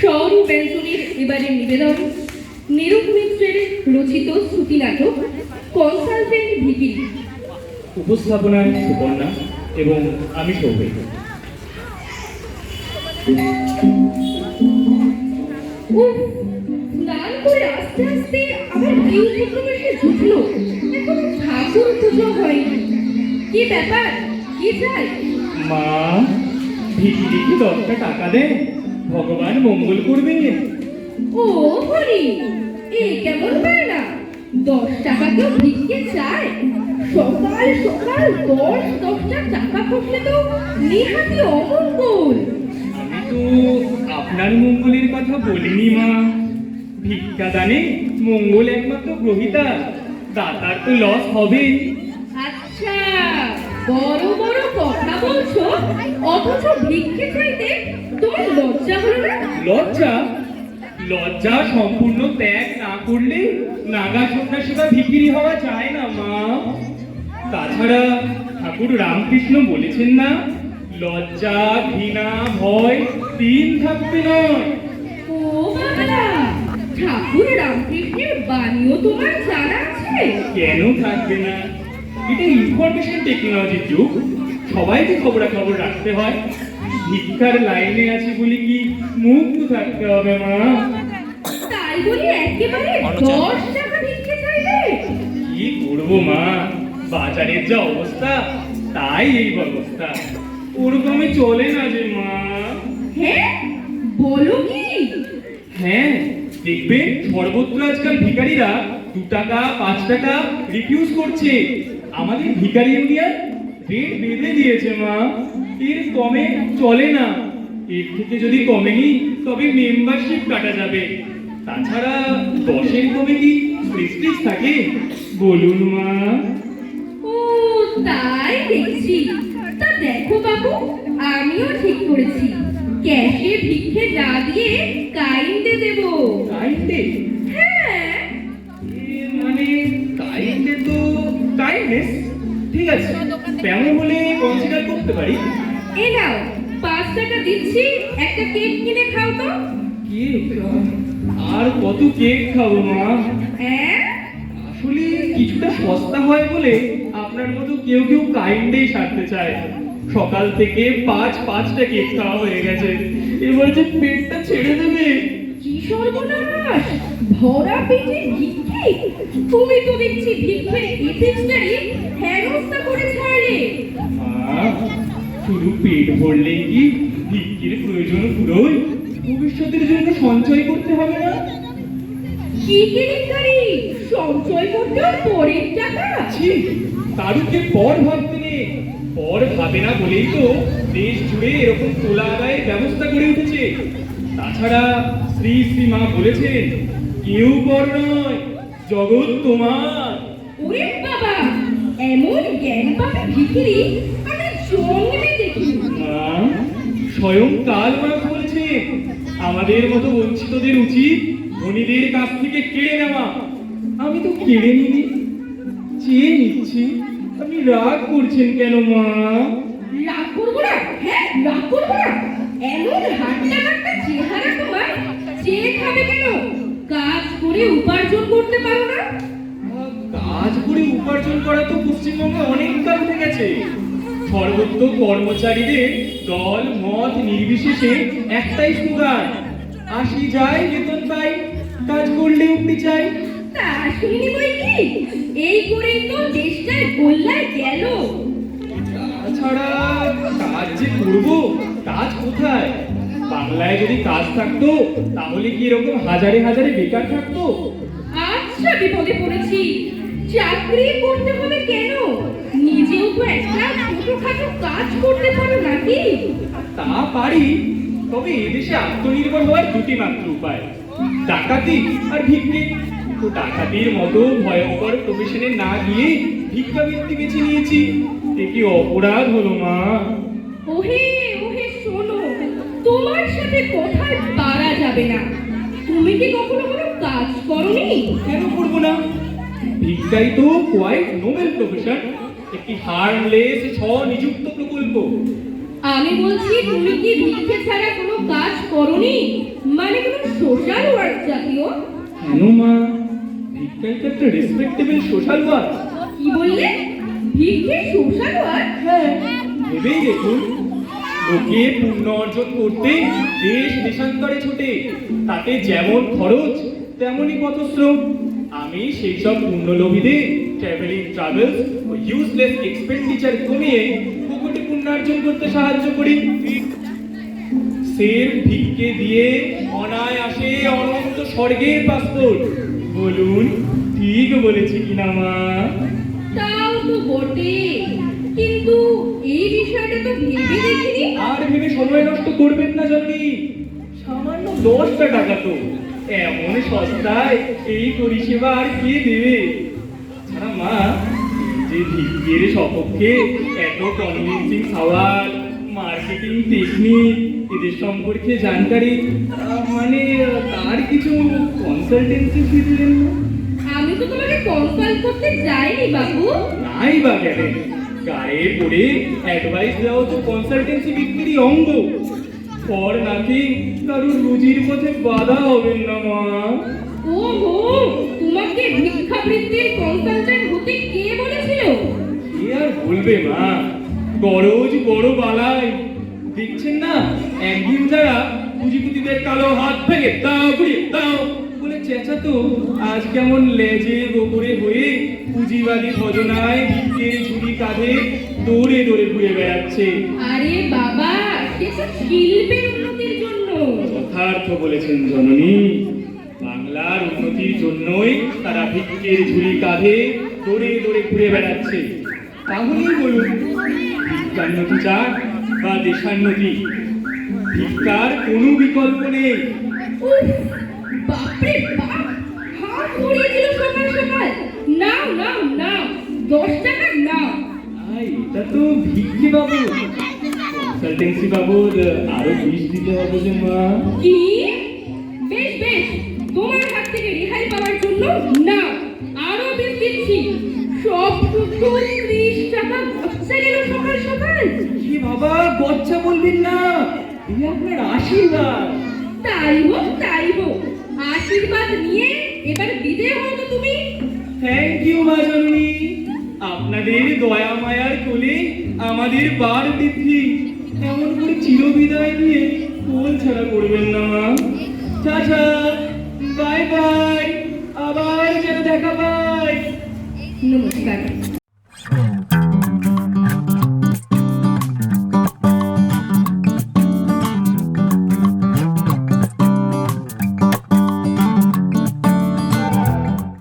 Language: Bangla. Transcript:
স্বরূপ ব্যঞ্জনের এবারে নিবেদন নিরূপ মিত্রের রচিত শ্রুতি নাটক কনসালটেন্ট ভিপি। উপস্থাপনায় সুপর্ণা এবং আমি সৌভিক। স্নান করে আস্তে আস্তে আবার কেউ এসে ঝুঁকলো, এখন ঠাকুর পুজো হয়নি। কি ব্যাপার, কি চাই? মা, ভিখিরিকে 10টা টাকা দেন, ভগবান মঙ্গল করবে। ও হরি, এ কেমন না 10 টাকা কেউ ভিক্ষে চায়? সকাল সকাল 10টা টাকা খসলে তো নেহাতি অমঙ্গল। আমি তো আপনার মঙ্গলের কথা বলিনি মা। ভিক্ষা দানে মঙ্গল একমাত্র গ্রহিতা, দাতার তো লস হবে। আচ্ছা, বড় বড় কথা বলছো, অথচ ভিক্ষে চাইতে তোমার লজ্জা হলো না? লজ্জা? লজ্জা সম্পূর্ণ ত্যাগ না করলে নাগা সন্ন্যাসী বা ভিখিরি হওয়া যায় না মা। তাছাড়া ঠাকুর রামকৃষ্ণ বলেছেন না, লজ্জা, ঘৃণা, ভয় 3 থাকতে নয়। ও বাবা, ঠাকুর রামকৃষ্ণের বাণীও তোমার জানা আছে? কেন থাকবে না? এটা ইনফরমেশন টেকনোলজির যুগ, সবাইকে খবরাখবর রাখতে হয়। ভিক্ষার লাইনে আছে বলে কি মুক্ত থাকতে হবে মা? তাই বলি একেবারে 10 টাকা ভিক্ষে চাইবে? কি করবো মা, বাজারের যা অবস্থা, তাই এই ব্যবস্থা। ওরকমই চলে না যে মা। হ্যাঁ, বলো কি? হ্যাঁ, দেখবে সর্বত্র আজকাল ভিখারিরা 2 টাকা 5 টাকা রিফিউজ করছে। আমাদের ভিখারি ইউনিয়ন রেট বেঁধে দিয়েছে মা, এর কমে চলে না। এর থেকে যদি কমেনি তবে মেম্বারশিপ কাটা যাবে। তাছাড়া 10-এর কমে কি প্রেস্টিজ থাকে বলুন মা? ও তাই দেখছি। তা দেখো বাবু, আমিও ঠিক করেছি, ক্যাশে ভিক্ষে না দিয়ে কাইন্ডে দেব। কাইন্ডে? হ্যাঁ, মানে কাইন্ডে তো কাইন্ডনেস, ঠিক আছে, তেমন হলে কনসিডার করতে পারি। এ নাও 5 টাকা দিচ্ছি, একটা কেক কিনে খাও তো। কেক? আর কত কেক খাবো মা? হ্যাঁ, আসলে কিছুটা সস্তা হয় বলে আপনার মতো কেউ কেউ কাইন্ডেই সারতে চায়। সকাল থেকে 5টা কেক খাওয়া হয়ে গেছে, এবার যে পেটটা ছেড়ে দেবে। কি সর্বনাশ, ভরা পেটে ভিক্ষে! তুমি তো দেখছি ভিক্ষের এথিক্সটাই হেনস্থা করে ছাড়লে। মা, শুধু পেট ভরলেই কি ভিক্ষের প্রয়োজন পুরোই? ভবিষ্যতের জন্য সঞ্চয় করতে হবে না? কি কেলেঙ্কারি, সঞ্চয় করতেও পরের টাকা? ছি, কারুকে পর ভাবতে নেই। পর ভাবে না বলেই তো দেশ জুড়ে এরকম তোলা আদায়ের ব্যবস্থা গড়ে উঠেছে। তাছাড়া শ্রী শ্রী মা বলেছেন, কেউ পর নয়, জগৎ তোমার। ওরে বাবা, এমন জ্ঞান পাবে ভিখিরি আমি জন্মে দেখিনি। মা, স্বয়ং কাল মা বলছে, আমাদের মতো বঞ্চিতদের উচিত ধনীদের কাছ থেকে কেড়ে নেওয়া। আমি তো কেড়ে নিনি, চেয়ে নিচ্ছি। আপনি রাগ করছেন কেন মা? রাগ করবো না? হ্যাঁ, রাগ করবো না? এমন হাট্টা হাট্টা চেহারা তোমার, চেয়ে খাবে কেন? কাজ করে উপার্জন করতে পারো না? কাজ করে উপার্জন করা তো পশ্চিমবঙ্গে অনেক কাল উঠে গেছে। সর্বত্র কর্মচারীদের দল মত নির্বিশেষে একটাই স্লোগান, আসি যাই বেতন পাই, কাজ করলে উঠতে চাই। তা শুনি বই কি, এই করেই তো দেশটার গোল্লায় গেল। তাছাড়া কাজ যে করবো, কাজ কোথায়? বাংলায় যদি কাজ থাকতো তাহলে কি এরকম হাজারে হাজারে বেকার থাকতো? আচ্ছা, বিপদে পড়েছি। চাকরি করতে হবে কেন? নিজেও তো একটা ছোটখাটো কাজ করতে পারো নাকি? তা পারি, তবে এদেশে আত্মনির্ভর হওয়ার 2টি মাত্র উপায়, ডাকাতি আর ভিক্ষে। তো ডাকাতির মতো ভয়ঙ্কর প্রফেশনে না গিয়ে ভিক্ষাবৃত্তি বেছে নিয়েছি। এ কি অপরাধ হলো মা? ওহে ওহে শোনো, তোমার সাথে কথায় পারা যাবে না। তুমি কি কখনো কোনো কাজ করনি? কেন করবো না? ভিক্ষাই তো কোয়াইট নোবেল প্রফেশন, একটি হার্মলেস স্বনিযুক্ত প্রকল্প। আমি বলছি, তুমি কি ভিক্ষে ছাড়া কোনো কাজ করনি? মানে কোনো সোশ্যাল ওয়ার্ক জাতীয়? কেন মা, ভিক্ষাই তো একটা রেসপেক্টেবল সোশ্যাল ওয়ার্ক। কি বললে? ভিক্ষে সোশ্যাল ওয়ার্ক? হ্যাঁ, ভেবেই দেখুন, লোকে পুণ্য অর্জন করতে দেশ দেশান্তরে ছোটে, তাতে যেমন খরচ তেমনই পথশ্রম। আমি সেই সব পুণ্যলোভীদের ট্রাভেলিং ট্রাভেলস ও ইউজলেস এক্সপেন্ডিচার কমিয়ে পুকুটে পুণ্যার্জন করতে সাহায্য করি। সের ভিক্ষে দিয়ে অনায়াসে অনন্ত স্বর্গের পাসপোর্ট। বলুন ঠিক বলেছি কিনা মা? তাও তো বটে, কিন্তু এই বিষয়টা তো ভেবে দেখিনি। আর ভেবে সময় নষ্ট করবেন না জননী, সামান্য 10টা টাকা তো, এমন সস্তায় এই পরিষেবা আর কে দেবে? ছাড়া মা, যে ভিক্ষের সপক্ষে এত কনভিন্সিং সওয়াল, মার্কেটিং টেকনিক, এদের সম্পর্কে জানকারি, মানে তার কিছু কনসালটেন্সি ফি দিলেন না? আমি তো তোমাকে কনসাল্ট করতে যাইনি বাবু। নাই বা কেন, গায়ে পড়ে অ্যাডভাইস দেওয়া তো কনসালটেন্সি বিক্রির অঙ্গ। ফর নাথিং কারোর রুজির পথে বাধা হবেন না মা। ওহো, তোমাকে ভিক্ষাবৃত্তির কনসালটেন্ট হতে কে বলেছিল? কি আর বলবে মা, গরজ বড় বালাই। দেখছেন না, একদিন যারা পুঁজিপতিদের কালো হাত ভেঙে দাও ঘুরিয়ে দাও বলে চেঁচাতো, আজ কেমন লেজে গোবরে হয়ে পুঁজিবাদী ভজনায় ভিক্ষের ঝুড়ি কাঁধে দৌড়ে দৌড়ে ঘুরে বেড়াচ্ছে। আরে বাবা, সে তো শিল্পের উন্নতির জন্য। যথার্থ বলেছেন জননী, বাংলার উন্নতির জন্যই তারা ভিক্ষের ঝুড়ি কাঁধে দৌড়ে দৌড়ে ঘুরে বেড়াচ্ছে। তাহলেই বলুন, ভিক্ষান্নতি চান বা দেশান্নতি, ভিক্ষার কোনো বিকল্প নেই। উফ, বাপরে বাপ, হাত ধরিয়ে দিল সকাল সকাল। নাও নাও নাও, 10 টাকা নাও। এটা তো ভিক্ষে বাবু, কনসালটেন্সি বাবদ আরো 20 দিতে হবে যে মা। কি? বেশ বেশ, তোমার হাত থেকে রেহাই পাওয়ার জন্য নাও, আরো 20 দিচ্ছি। সব শুধু 30 টাকা খরচা গেল সকাল সকাল। কি বাবা, গচ্ছা বলবেন না, এই আপনার আশীর্বাদ। তাই হোক, আশীর্বাদ নিয়ে এবার বিদায় হও তো তুমি। থ্যাংক ইউ মা জননী, আপনাদের দয়া মায়ার কোলে আমাদের বার বৃদ্ধি। এমন করে চিরবিদায় নিয়ে কোল ছাড়া করবেন না মা। টাটা, বাই বাই, আবার যেন দেখা পাই। নমস্কার।